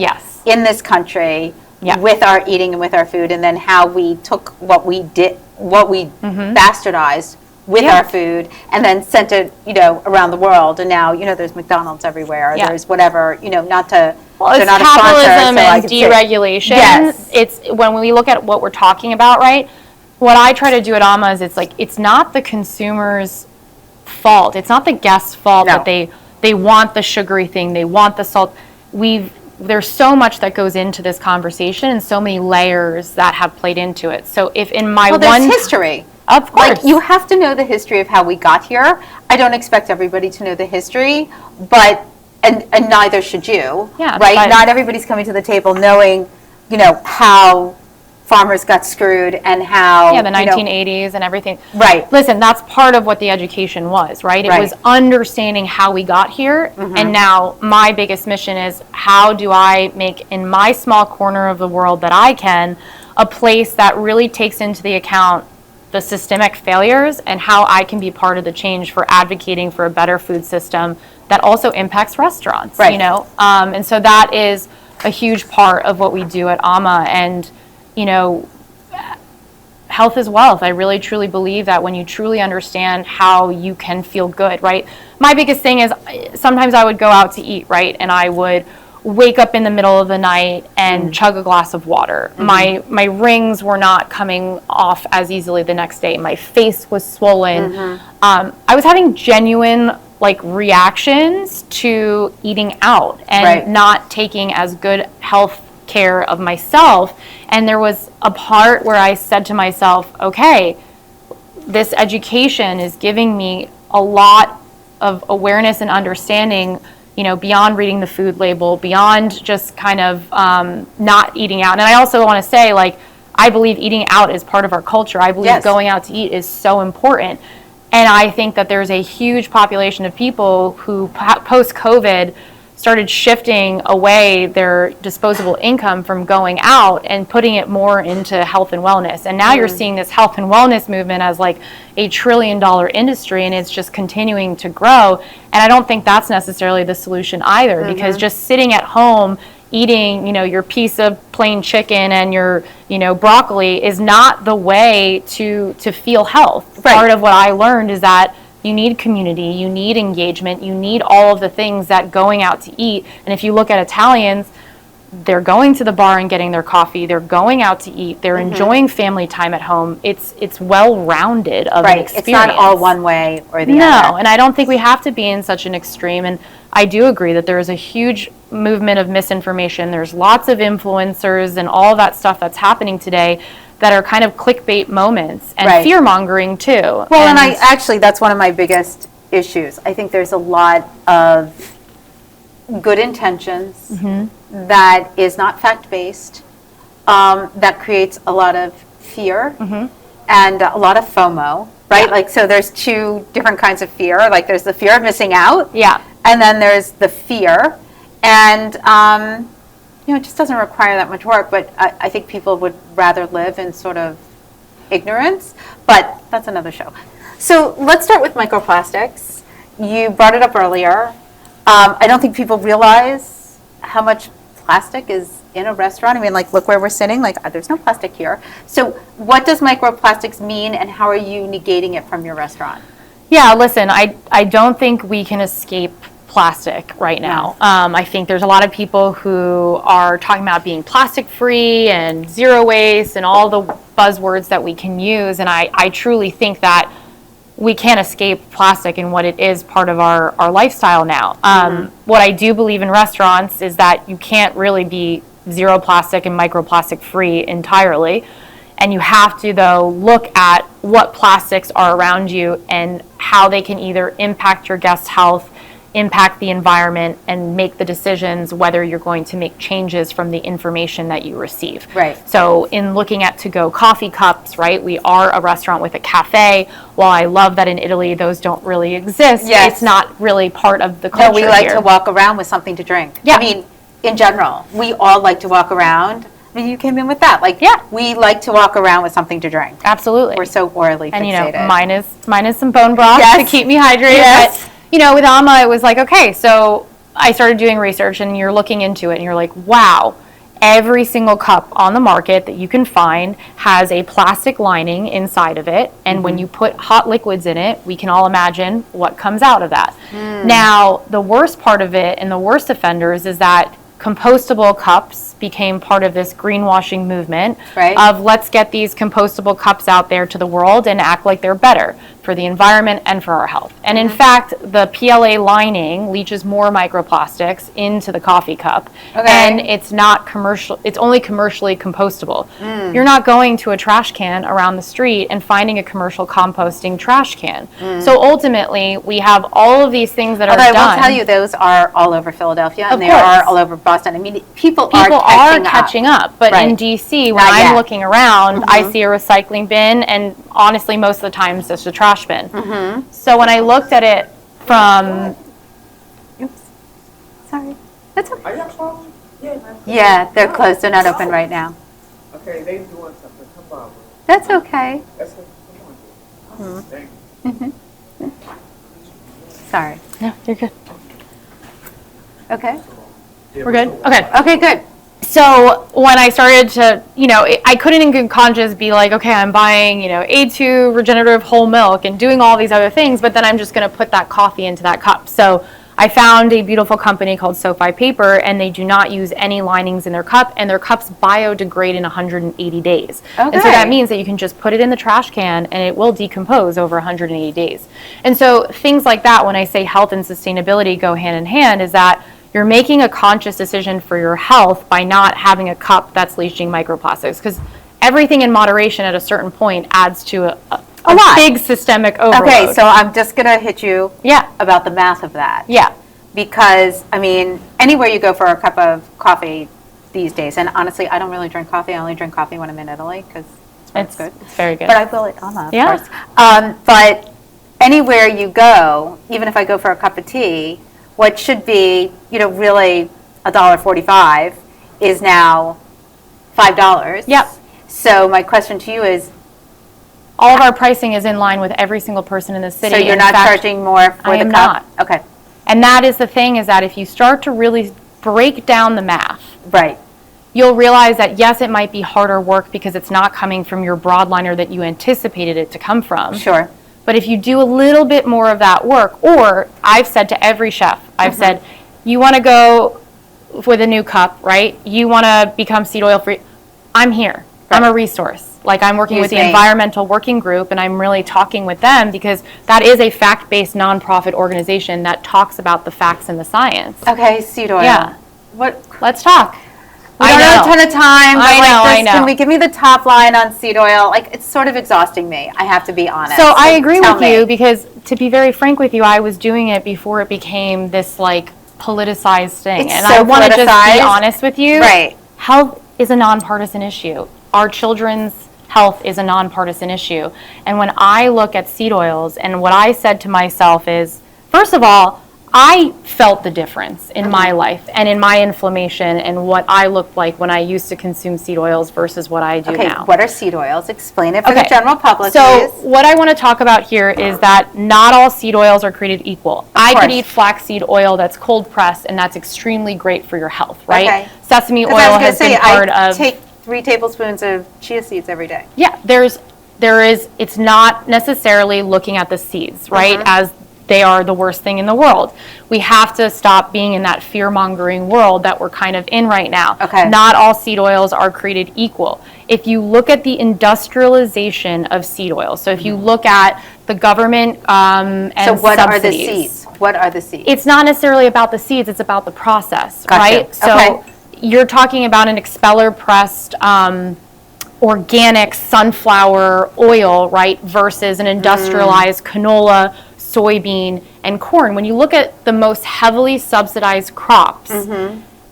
in this country. With our eating and with our food, and then how we took what we bastardized with our food and then sent it, around the world. And now, there's McDonald's everywhere. There's whatever, not to. Well, it's not capitalism and deregulation. It's when we look at what we're talking about, right? What I try to do at AMA is it's not the consumer's fault. It's not the guest's fault that they want the sugary thing. They want the salt. There's so much that goes into this conversation and so many layers that have played into it. So if in my there's history. Of course. Like, you have to know the history of how we got here. I don't expect everybody to know the history, but, and neither should you, right? Not everybody's coming to the table knowing, how farmers got screwed and how the 1980s and everything. Right. Listen, that's part of what the education was, right? It was understanding how we got here. And now my biggest mission is how do I make in my small corner of the world that I can a place that really takes into the account the systemic failures and how I can be part of the change for advocating for a better food system that also impacts restaurants, and so that is a huge part of what we do at AMA. And health is wealth. I really truly believe that when you truly understand how you can feel good, right? My biggest thing is sometimes I would go out to eat, right? And I would wake up in the middle of the night and chug a glass of water. My rings were not coming off as easily the next day. My face was swollen. I was having genuine reactions to eating out and not taking as good health care of myself. And there was a part where I said to myself, okay, this education is giving me a lot of awareness and understanding, you know, beyond reading the food label, beyond just kind of not eating out. And I also want to say, like, I believe eating out is part of our culture. I believe going out to eat is so important. And I think that there's a huge population of people who post-COVID started shifting away their disposable income from going out and putting it more into health and wellness. And now you're seeing this health and wellness movement as like a $1 trillion industry, and it's just continuing to grow. And I don't think that's necessarily the solution either, because just sitting at home eating, you know, your piece of plain chicken and your, you know, broccoli is not the way to feel health. Right. Part of what I learned is that you need community, you need engagement, you need all of the things that going out to eat. And if you look at Italians, they're going to the bar and getting their coffee, they're going out to eat, they're enjoying family time at home. It's well-rounded of an experience. It's not all one way or the other. No, and I don't think we have to be in such an extreme. And I do agree that there is a huge movement of misinformation. There's lots of influencers and all that stuff that's happening today that are kind of clickbait moments and fear-mongering too. Well, and I actually, that's one of my biggest issues. I think there's a lot of good intentions that is not fact-based, that creates a lot of fear and a lot of FOMO, right? Yeah. Like, so there's two different kinds of fear. Like, there's the fear of missing out. Yeah. And then there's the fear. And, you know, it just doesn't require that much work, but I think people would rather live in sort of ignorance, but that's another show. So let's start with microplastics. You brought it up earlier. I don't think people realize how much plastic is in a restaurant. I mean, like, look where we're sitting, like, there's no plastic here. So what does microplastics mean, and how are you negating it from your restaurant? Yeah, listen, I don't think we can escape plastic right now. I think there's a lot of people who are talking about being plastic free and zero waste and all the buzzwords that we can use. And I truly think that we can't escape plastic and what it is part of our lifestyle now. What I do believe in restaurants is that you can't really be zero plastic and microplastic free entirely. And you have to, though, look at what plastics are around you and how they can either impact your guest's health, impact the environment, and make the decisions whether you're going to make changes from the information that you receive. Right. So in looking at to-go coffee cups, right, we are a restaurant with a cafe. While I love that in Italy those don't really exist, it's not really part of the culture. No, we like here. to walk around with something to drink. Yeah. I mean, in general, we all like to walk around. I mean, you came in with that. Like, we like to walk around with something to drink. Absolutely. We're so orally fixated. And, you know, mine is some bone broth to keep me hydrated. Yes. But, you know, with Amma, it was like, okay, so I started doing research, and you're looking into it, and you're like, wow, every single cup on the market that you can find has a plastic lining inside of it. And when you put hot liquids in it, we can all imagine what comes out of that. Now, the worst part of it and the worst offenders is that compostable cups became part of this greenwashing movement of let's get these compostable cups out there to the world and act like they're better for the environment and for our health. And in fact, the PLA lining leaches more microplastics into the coffee cup, and it's not commercial. It's only commercially compostable. You're not going to a trash can around the street and finding a commercial composting trash can. So ultimately, we have all of these things that are done. I will tell you, those are all over Philadelphia, and they are all over Boston. I mean, people are catching up. But in D.C., when I'm looking around, I see a recycling bin, and honestly, most of the time, it's just a trash bin. So when I looked at it from... Oops. Sorry. That's okay. Yeah, they're closed. They're not open right now. Okay, they doing something. Come on. That's okay. That's what come on. Sorry. No, you're good. Okay. We're good? Okay. Okay, good. So when I started to, you know, I couldn't in good conscience be like, okay, I'm buying, you know, A2 regenerative whole milk and doing all these other things, but then I'm just going to put that coffee into that cup. So I found a beautiful company called SoFi Paper, and they do not use any linings in their cup, and their cups biodegrade in 180 days. And so that means that you can just put it in the trash can and it will decompose over 180 days. And so things like that, when I say health and sustainability go hand in hand, is that you're making a conscious decision for your health by not having a cup that's leaching microplastics, because everything in moderation at a certain point adds to a lot. big systemic overload. Okay, so I'm just going to hit you Yeah. about the math of that. Yeah. Because, I mean, anywhere you go for a cup of coffee these days, and honestly, I don't really drink coffee. I only drink coffee when I'm in Italy because it's good. It's very good. But I will at Alma, of Yeah. course. But anywhere you go, even if I go for a cup of tea, what should be, really $1.45 is now $5. Yep. So my question to you is, all of our pricing is in line with every single person in the city. so you're In not fact, charging more for I the am cup? not. Okay, And that is the thing, is that if you start to really break down the math, right. you'll realize that yes, it might be harder work because it's not coming from your broadliner that you anticipated it to come from. Sure. But if you do a little bit more of that work, or I've said to every chef, I've said, you want to go with a new cup, right? You want to become seed oil free. I'm here. I'm a resource. Like, I'm working with the environmental working group, and I'm really talking with them because that is a fact-based nonprofit organization that talks about the facts and the science. Okay, seed oil. Yeah. What? Let's talk. We don't have a ton of time, but I know. Can we give me the top line on seed oil? Like, it's sort of exhausting me. I have to be honest. So I agree tell with me. you, because to be very frank with you, I was doing it before it became this like politicized thing. It's and so I want to just politicized. be honest with you. Right. Health is a nonpartisan issue. Our children's health is a nonpartisan issue. And when I look at seed oils, and what I said to myself is, first of all, I felt the difference in my life and in my inflammation and what I looked like when I used to consume seed oils versus what I do Okay, now. what are seed oils? Explain it for the general public, So please. what I want to talk about here is that not all seed oils are created equal. I could course. eat flaxseed oil that's cold pressed, and that's extremely great for your health, right? Okay. Sesame oil 'Cause I was gonna has say, been part I of. take 3 tablespoons of chia seeds every day. Yeah, it's not necessarily looking at the seeds, right, as they are the worst thing in the world. We have to stop being in that fear-mongering world that we're kind of in right now. Okay. Not all seed oils are created equal. If you look at the industrialization of seed oils, so if you look at the government and So what are the subsidies, seeds? What are the seeds? it's not necessarily about the seeds, it's about the process, Gotcha. right? So Okay. you're talking about an expeller pressed organic sunflower oil, right, versus an industrialized canola, soybean, and corn. When you look at the most heavily subsidized crops,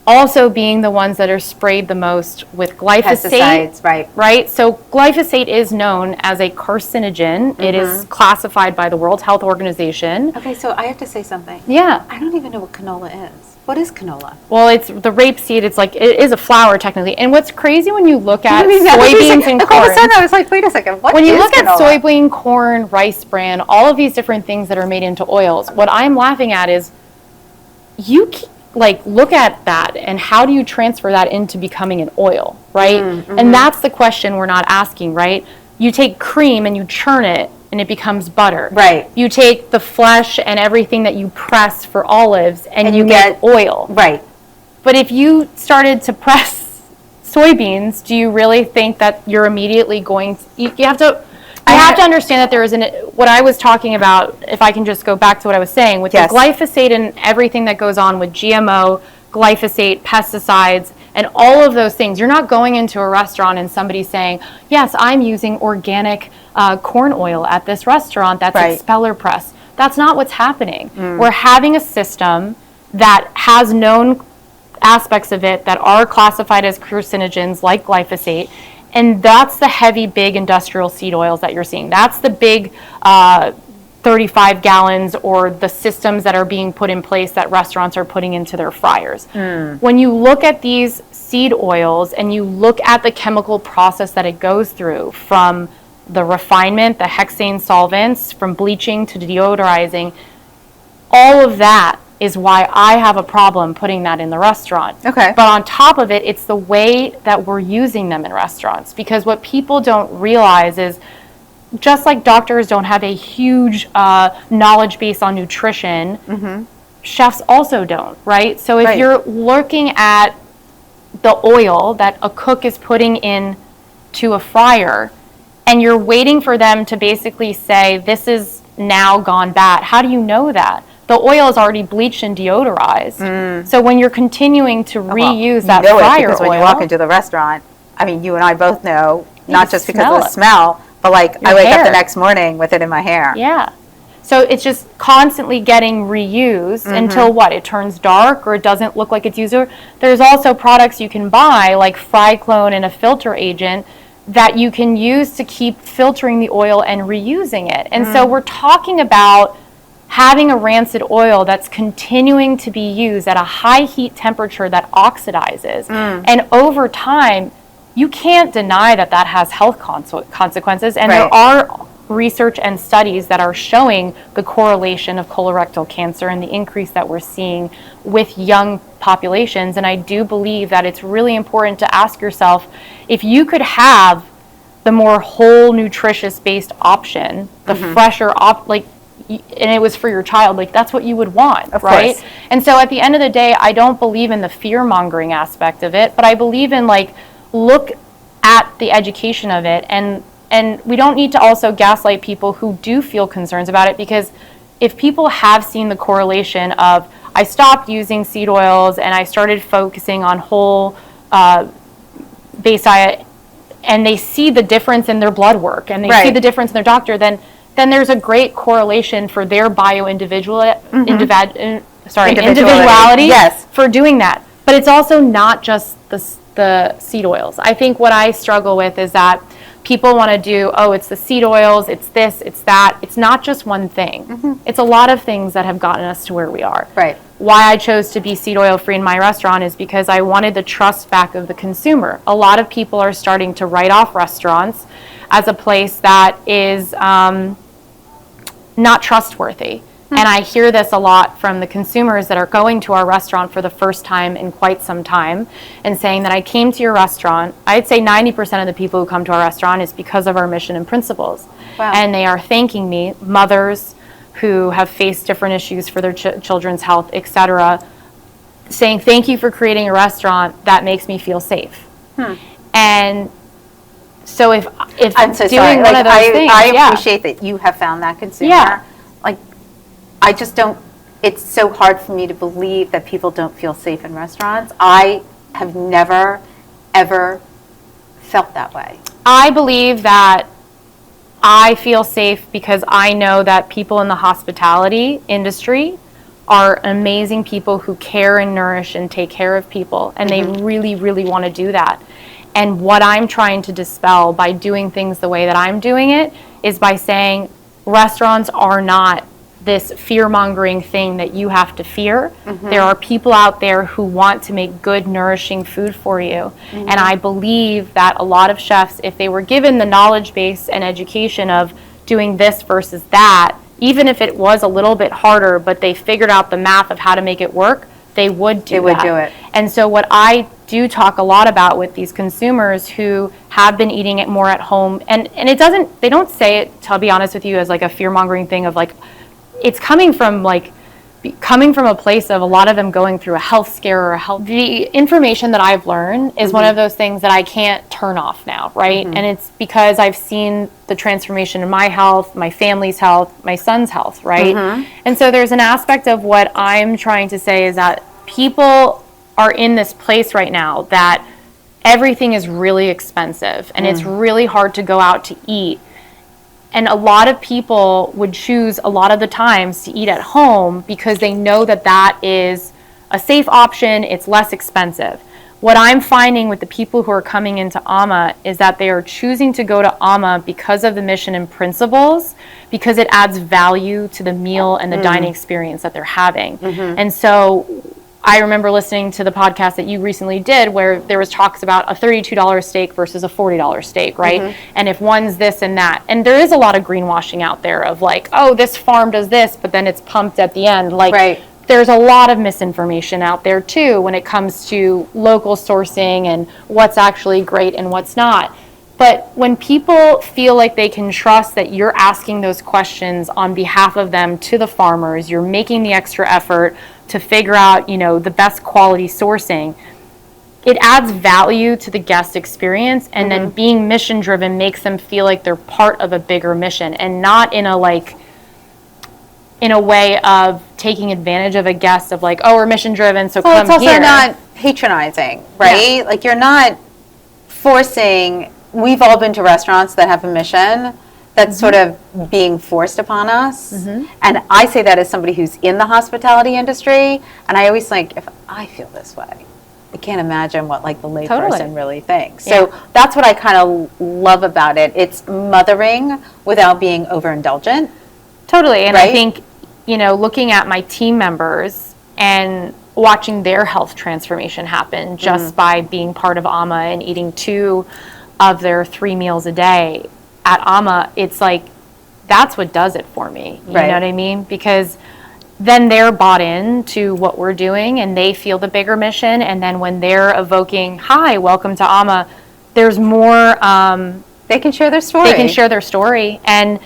also being the ones that are sprayed the most with glyphosate, Pesticides, right? So glyphosate is known as a carcinogen. It is classified by the World Health Organization. Okay, so I have to say something. Yeah. I don't even know what canola is. What is canola? Well, it's the rapeseed. It's like, it is a flour technically. And what's crazy when you look at I mean, that would be soybeans like- and All of corn. a sudden, I was like, wait a second, what When you is look at canola? soybean, corn, rice bran, all of these different things that are made into oils, what I'm laughing at is look at that and how do you transfer that into becoming an oil, right? And that's the question we're not asking, right? You take cream and you churn it and it becomes butter. Right. You take the flesh and everything that you press for olives and you get- make oil. Right. But if you started to press soybeans, do you really think that you're immediately going to, you have to understand that there is what I was talking about, if I can just go back to what I was saying, with Yes. the glyphosate and everything that goes on with GMO, glyphosate, pesticides, and all of those things. You're not going into a restaurant and somebody saying, yes, I'm using organic corn oil at this restaurant that's expeller pressed. That's not what's happening. We're having a system that has known aspects of it that are classified as carcinogens like glyphosate, and that's the heavy, big industrial seed oils that you're seeing. That's the big 35 gallons or the systems that are being put in place that restaurants are putting into their fryers. When you look at these seed oils and you look at the chemical process that it goes through, from the refinement, the hexane solvents, from bleaching to deodorizing, all of that is why I have a problem putting that in the restaurant. Okay. But on top of it, it's the way that we're using them in restaurants. Because what people don't realize is, just like doctors don't have a huge knowledge base on nutrition, chefs also don't, right? So if you're looking at the oil that a cook is putting in to a fryer, and you're waiting for them to basically say, this is now gone bad, how do you know that? the oil is already bleached and deodorized. So when you're continuing to reuse that you know fryer it because oil, when you walk into the restaurant, I mean, you and I both know, not just because of the it. smell, but like Your I wake up hair. the next morning with it in my hair. Yeah. So it's just constantly getting reused until what? It turns dark or it doesn't look like it's used. There's also products you can buy like Friclone and a filter agent that you can use to keep filtering the oil and reusing it. And so we're talking about having a rancid oil that's continuing to be used at a high heat temperature that oxidizes. And over time, you can't deny that that has health consequences. And there are research and studies that are showing the correlation of colorectal cancer and the increase that we're seeing with young populations. And I do believe that it's really important to ask yourself, if you could have the more whole, nutritious based option, the fresher and it was for your child, like that's what you would want, right? Course. And so at the end of the day, I don't believe in the fear mongering aspect of it, but I believe in like, look at the education of it, and we don't need to also gaslight people who do feel concerns about it, because if people have seen the correlation of, I stopped using seed oils and I started focusing on whole base diet, and they see the difference in their blood work and they see the difference in their doctor, then there's a great correlation for their individuality for doing that. But it's also not just the seed oils. I think what I struggle with is that people want to do, it's the seed oils, it's this, it's that. It's not just one thing. It's a lot of things that have gotten us to where we are. Right. Why I chose to be seed oil free in my restaurant is because I wanted the trust back of the consumer. A lot of people are starting to write off restaurants as a place that is not trustworthy. And I hear this a lot from the consumers that are going to our restaurant for the first time in quite some time and saying that I came to your restaurant. I'd say 90% of the people who come to our restaurant is because of our mission and principles. Wow. And they are thanking me, mothers who have faced different issues for their children's health, etc., saying thank you for creating a restaurant that makes me feel safe. And so if I'm so doing sorry. one Like, of those things, I appreciate that you have found that consumer. Yeah. Like, I just don't, it's so hard for me to believe that people don't feel safe in restaurants. I have never, ever felt that way. I believe that I feel safe because I know that people in the hospitality industry are amazing people who care and nourish and take care of people. And they really, really want to do that. And what I'm trying to dispel by doing things the way that I'm doing it is by saying restaurants are not this fear-mongering thing that you have to fear. There are people out there who want to make good, nourishing food for you. And I believe that a lot of chefs, if they were given the knowledge base and education of doing this versus that, even if it was a little bit harder, but they figured out the math of how to make it work, they would do it. And so what I do talk a lot about with these consumers who have been eating it more at home, and it doesn't, they don't say it, to be honest with you, as like a fear-mongering thing of like, it's coming from a place of a lot of them going through a health scare or the information that I've learned is one of those things that I can't turn off now, right? And it's because I've seen the transformation in my health, my family's health, my son's health, right? And so there's an aspect of what I'm trying to say is that people are in this place right now that everything is really expensive and it's really hard to go out to eat. And a lot of people would choose a lot of the times to eat at home because they know that that is a safe option, it's less expensive. What I'm finding with the people who are coming into AMA is that they are choosing to go to AMA because of the mission and principles, because it adds value to the meal and the dining experience that they're having. And so I remember listening to the podcast that you recently did where there was talks about a $32 steak versus a $40 steak, right? And if one's this and that. And there is a lot of greenwashing out there of like, oh, this farm does this, but then it's pumped at the end. Like, there's a lot of misinformation out there too when it comes to local sourcing and what's actually great and what's not. But when people feel like they can trust that you're asking those questions on behalf of them to the farmers, you're making the extra effort to figure out, the best quality sourcing, it adds value to the guest experience. And then being mission driven makes them feel like they're part of a bigger mission and not in a like in a way of taking advantage of a guest of like, oh, we're mission driven, so Well, come it's also here. not patronizing, right? Like you're not forcing. We've all been to restaurants that have a mission that's sort of being forced upon us. And I say that as somebody who's in the hospitality industry, and I always think, if I feel this way, I can't imagine what like the layperson really thinks. So that's what I kind of love about it. It's mothering without being overindulgent. Totally. And Right? I think, you know, looking at my team members and watching their health transformation happen just by being part of AMA and eating 2 of their 3 meals a day at AMA, it's like, that's what does it for me. You know what I mean? Because then they're bought in to what we're doing and they feel the bigger mission. And then when they're evoking, hi, welcome to AMA, there's more, They can share their story. they can share their story. And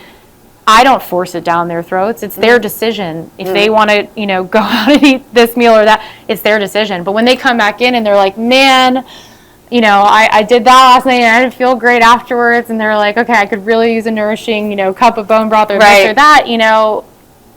I don't force it down their throats. It's their decision. If they want to, you know, go out and eat this meal or that, it's their decision. But when they come back in and they're like, man, you know, I did that last night and I didn't feel great afterwards. And they're like, okay, I could really use a nourishing, you know, cup of bone broth or this or that, you know,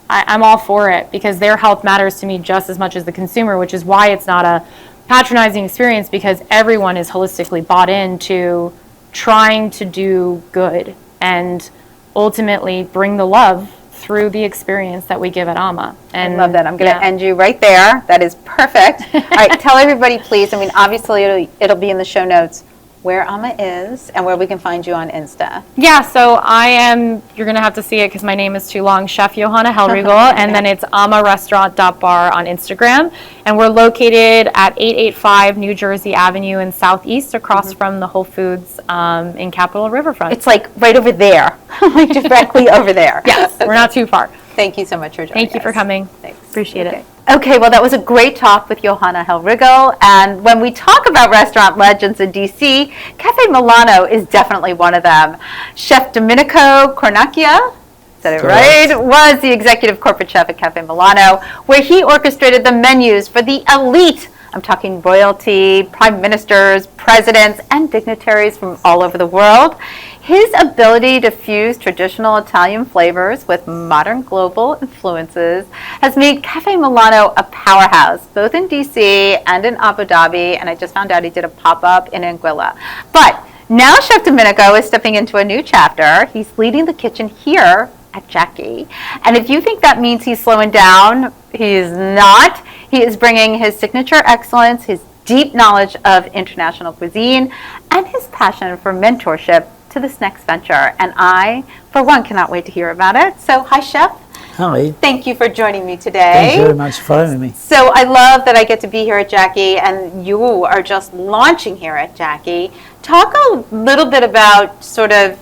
I'm all for it because their health matters to me just as much as the consumer, which is why it's not a patronizing experience because everyone is holistically bought into trying to do good and ultimately bring the love through the experience that we give at AMA. And I love that. I'm going to end you right there. That is perfect. All right, tell everybody, please. I mean, obviously, it'll be in the show notes where AMA is and where we can find you on Insta. Yeah, so I am, you're going to have to see it because my name is too long, Chef Johanna Hellrigl, and then it's amarestaurant.bar on Instagram. And we're located at 885 New Jersey Avenue in Southeast across from the Whole Foods in Capitol Riverfront. It's like right over there, like directly over there. Yes, we're not too far. Thank you so much for joining Thank you for us. coming. Thanks. Appreciate it. Okay, well, that was a great talk with Johanna Hellrigl. And when we talk about restaurant legends in D.C., Café Milano is definitely one of them. Chef Domenico Cornacchia, said it right, was the executive corporate chef at Café Milano, where he orchestrated the menus for the elite. I'm talking royalty, prime ministers, presidents, and dignitaries from all over the world. His ability to fuse traditional Italian flavors with modern global influences has made Café Milano a powerhouse, both in DC and in Abu Dhabi, and I just found out he did a pop-up in Anguilla. But now Chef Domenico is stepping into a new chapter. He's leading the kitchen here at Jackie. And if you think that means he's slowing down, he is not. He is bringing his signature excellence, his deep knowledge of international cuisine, and his passion for mentorship to this next venture. And I, for one, cannot wait to hear about it. So, hi, Chef. Hi. Thank you for joining me today. Thank you very much for having me. So I love that I get to be here at Jackie, and you are just launching here at Jackie. Talk a little bit about sort of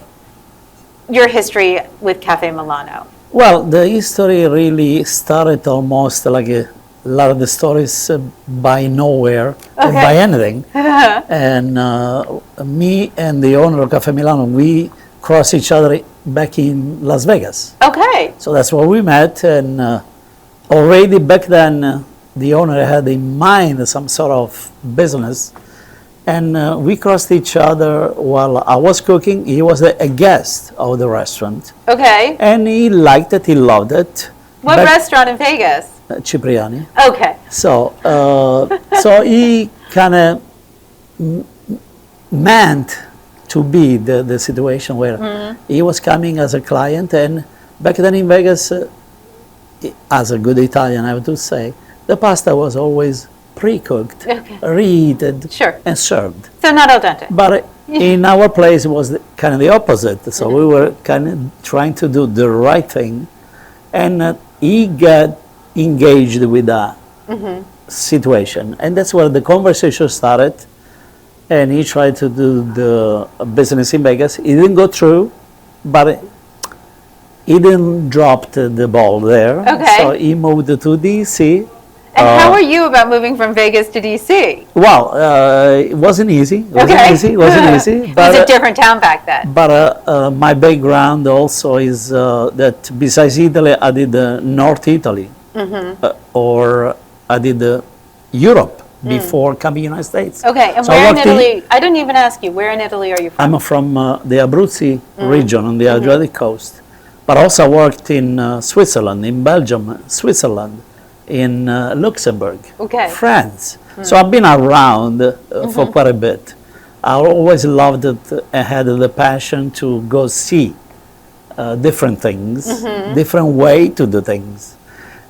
your history with Café Milano. Well, the history really started almost like a lot of the stories by nowhere, by anything. And me and the owner of Café Milano, we crossed each other back in Las Vegas. Okay. So that's where we met, and already back then the owner had in mind some sort of business, and we crossed each other while I was cooking. He was a guest of the restaurant, Okay. and he liked it, he loved it. What restaurant in Vegas? Cipriani. Okay. So, so he kind of meant to be the situation where he was coming as a client, and back then in Vegas, as a good Italian, I would say, the pasta was always pre-cooked, reheated, and served. So not al dente. But in our place, it was kind of the opposite. So we were kind of trying to do the right thing, and he got engaged with that situation, and that's where the conversation started. And he tried to do the business in Vegas. It didn't go through, but he didn't drop the ball there. Okay. So he moved to DC. And how are you about moving from Vegas to DC? Well, it wasn't easy. It wasn't easy. But, it was a different town back then. But my background also is that besides Italy, I did North Italy, or I did Europe before coming to the United States. Okay, and So where in worked Italy? I didn't even ask you. Where in Italy are you from? I'm from the Abruzzi region on the Adriatic coast. but also worked in Switzerland, in Belgium, Switzerland, in Luxembourg, France. So I've been around for quite a bit. I always loved it and had the passion to go see different things, different way to do things.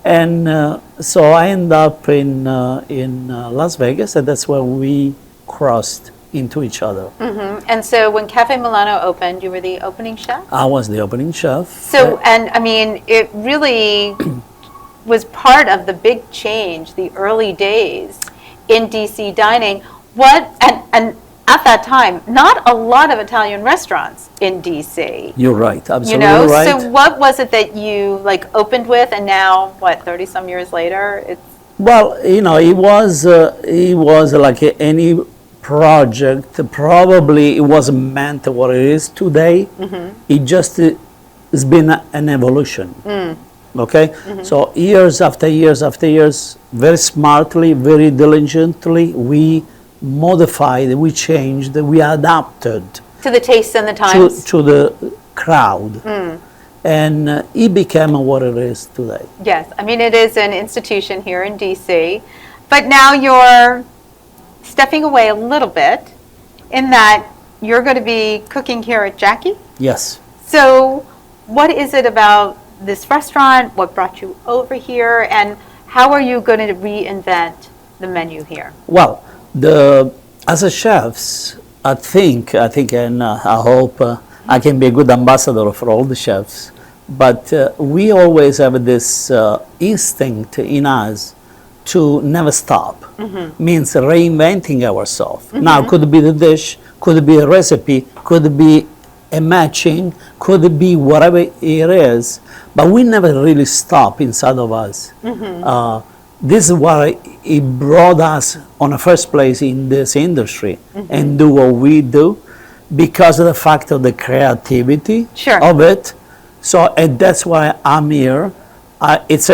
And so I ended up in Las Vegas, and that's where we crossed into each other. And so when Café Milano opened, you were the opening chef? I was the opening chef. So, and I mean, it really was part of the big change, the early days in DC dining. And at that time, not a lot of Italian restaurants in DC. You're right, absolutely You know, right. so what was it that you like opened with, and now, what, 30 some years later, it's... Well, you know, it was like any project. Probably it wasn't meant what it is today. It just has been an evolution. Okay, so years after years after years, very smartly, very diligently, we modified, we changed, we adapted To the tastes and the times? to the crowd, and it became what it is today. Yes, I mean, it is an institution here in DC, but now you're stepping away a little bit in that you're going to be cooking here at Jackie. Yes. So what is it about this restaurant? What brought you over here? And how are you going to reinvent the menu here? Well, as a chefs, I think, and I hope I can be a good ambassador for all the chefs, but we always have this instinct in us to never stop. Means reinventing ourselves. Now, could be the dish, could be a recipe, could be a matching, could be whatever it is, but we never really stop inside of us. This is why it brought us on the first place in this industry and do what we do, because of the fact of the creativity of it. So, and that's why I'm here. It's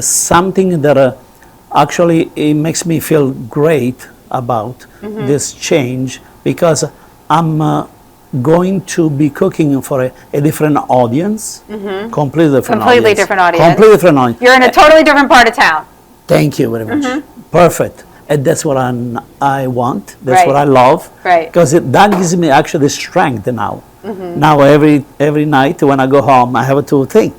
something that actually it makes me feel great about this change, because I'm going to be cooking for a different audience, completely different audience. Completely different audience. You're in a totally different part of town. Thank you very much. Perfect. And that's what I want. That's what I love. Because that gives me actually strength now. Now every night when I go home, I have to think.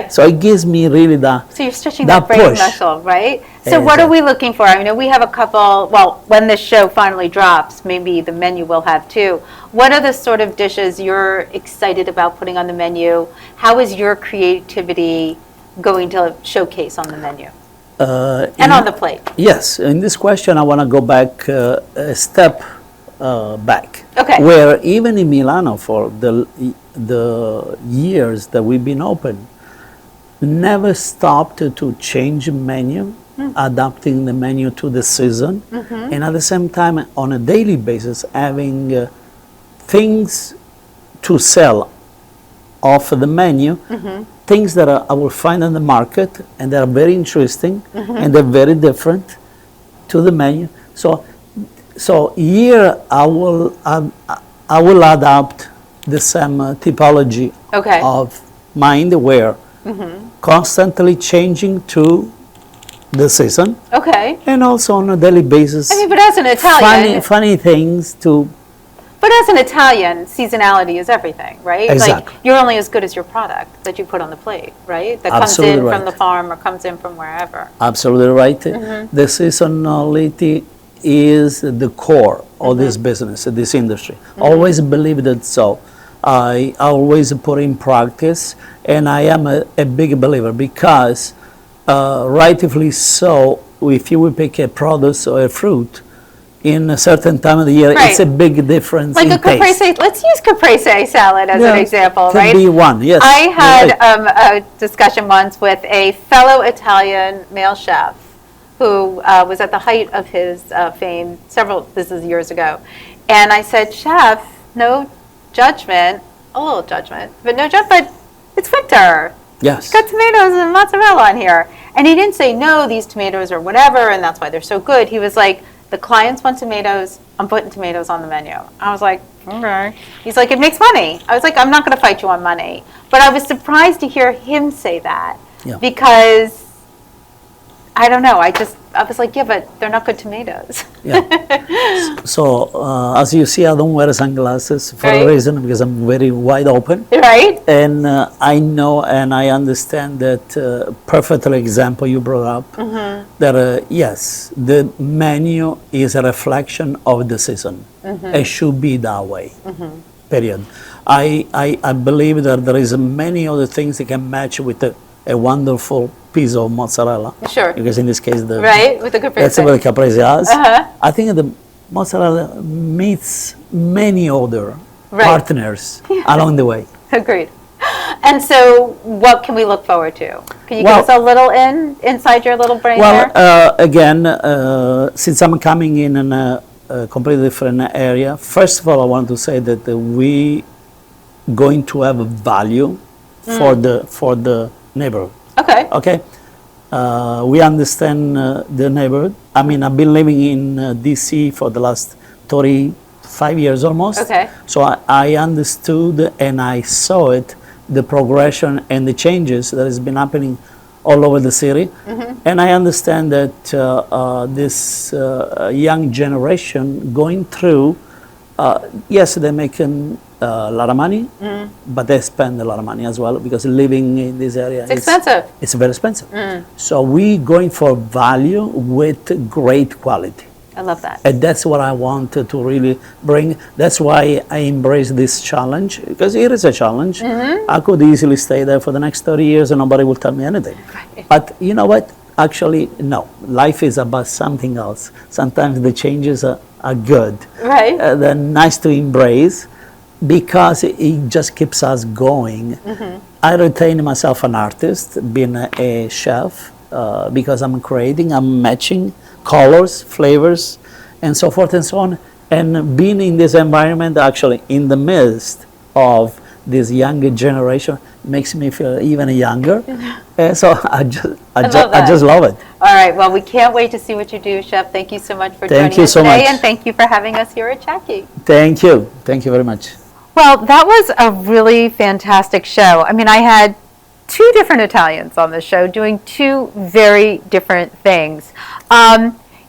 So it gives me really So you're stretching that brain push. muscle, right? So what are we looking for? I mean, we have a couple, well, when this show finally drops, maybe the menu will have too. What are the sort of dishes you're excited about putting on the menu? How is your creativity going to showcase on the menu? And on the plate? Yes. In this question, I want to go back a step back. Okay. Where even in Milano, for the years that we've been open, never stopped to change menu, adapting the menu to the season, and at the same time, on a daily basis, having things to sell off the menu, things that I will find on the market, and that are very interesting, and they're very different to the menu. So here I will adapt the same typology of mind, where constantly changing to the season. And also on a daily basis. I mean, but as an Italian, funny things to. But as an Italian, seasonality is everything, right? Exactly. Like, you're only as good as your product that you put on the plate, right? That comes in from the farm or comes in from wherever. Absolutely right. The seasonality is the core of this business, this industry. Always believed it so. I always put in practice, and I am a big believer, because rightfully so, if you will pick a produce or a fruit in a certain time of the year, it's a big difference like in a caprese, taste. let's use caprese salad as an example, Could be one, yes. I had a discussion once with a fellow Italian male chef who was at the height of his fame this is years ago. And I said, Chef, no judgment, a little judgment, but no judgment, but it's winter. Yes. Got tomatoes and mozzarella on here. And he didn't say, no, these tomatoes are whatever, and that's why they're so good. He was like, the clients want tomatoes, I'm putting tomatoes on the menu. I was like, Okay. He's like, it makes money. I was like, I'm not going to fight you on money. But I was surprised to hear him say that Yeah. because I don't know. I was like, yeah, but they're not good tomatoes. Yeah. So as you see, I don't wear sunglasses for Right. a reason, because I'm very wide open. Right? And I know and I understand that perfectly example you brought up, that yes, the menu is a reflection of the season. It should be that way, period. I believe that there is many other things that can match with a wonderful piece of mozzarella. Sure. Because in this case, Right? With the caprese. that's what the caprese has. Uh-huh. I think the mozzarella meets many other Right. partners along the way. Agreed. And so what can we look forward to? Can you Well- give us a little inside your little brain Well, there? again, since I'm coming in a completely different area, first of all, I want to say that we going to have a value for the neighborhood. Okay. Okay, we understand the neighborhood. I mean, I've been living in D.C. for the last 35 years almost. Okay. So I understood and I saw it, the progression and the changes that has been happening all over the city. And I understand that this young generation going through, yes, they're making a lot of money, but they spend a lot of money as well, because living in this area It's expensive. it's very expensive. So we going for value with great quality. I love that. And that's what I wanted to really bring. That's why I embrace this challenge, because it is a challenge. I could easily stay there for the next 30 years and nobody will tell me anything. Right. But you know what? Actually, no. Life is about something else. Sometimes the changes are good. Right. They're nice to embrace, because it just keeps us going. I retain myself an artist, being a chef, because I'm creating, I'm matching colors, flavors, and so forth and so on. And being in this environment, actually in the midst of this younger generation, makes me feel even younger. And so I just love it. All right. Well, we can't wait to see what you do, Chef. Thank you so much for Thank joining you us so today, much. and thank you for having us here at Jackie. Thank you. Thank you very much. Well, that was a really fantastic show. I mean, I had two different Italians on the show doing two very different things.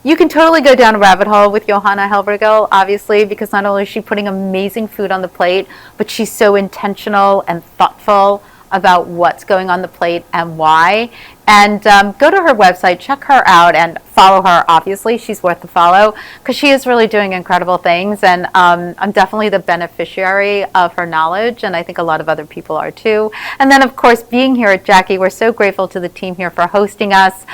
You can totally go down a rabbit hole with Johanna Hellrigl, obviously, because not only is she putting amazing food on the plate, but she's so intentional and thoughtful about what's going on the plate and why. And go to her website, check her out, and follow her. Obviously, she's worth the follow, because she is really doing incredible things. And I'm definitely the beneficiary of her knowledge, and I think a lot of other people are too. And then, of course, being here at Jackie, we're so grateful to the team here for hosting us.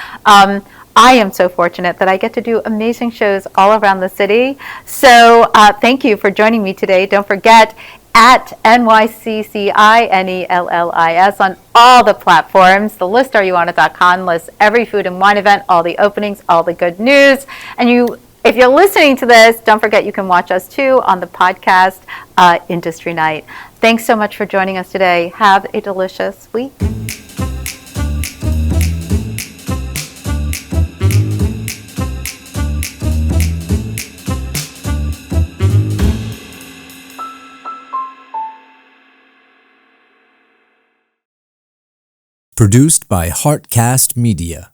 I am so fortunate that I get to do amazing shows all around the city. So thank you for joining me today. Don't forget, at NYCCINELLIS on all the platforms. The listareyoonit.com lists every food and wine event, all the openings, all the good news. And if you're listening to this, don't forget you can watch us too on the podcast Industry Night. Thanks so much for joining us today. Have a delicious week. Produced by Heartcast Media.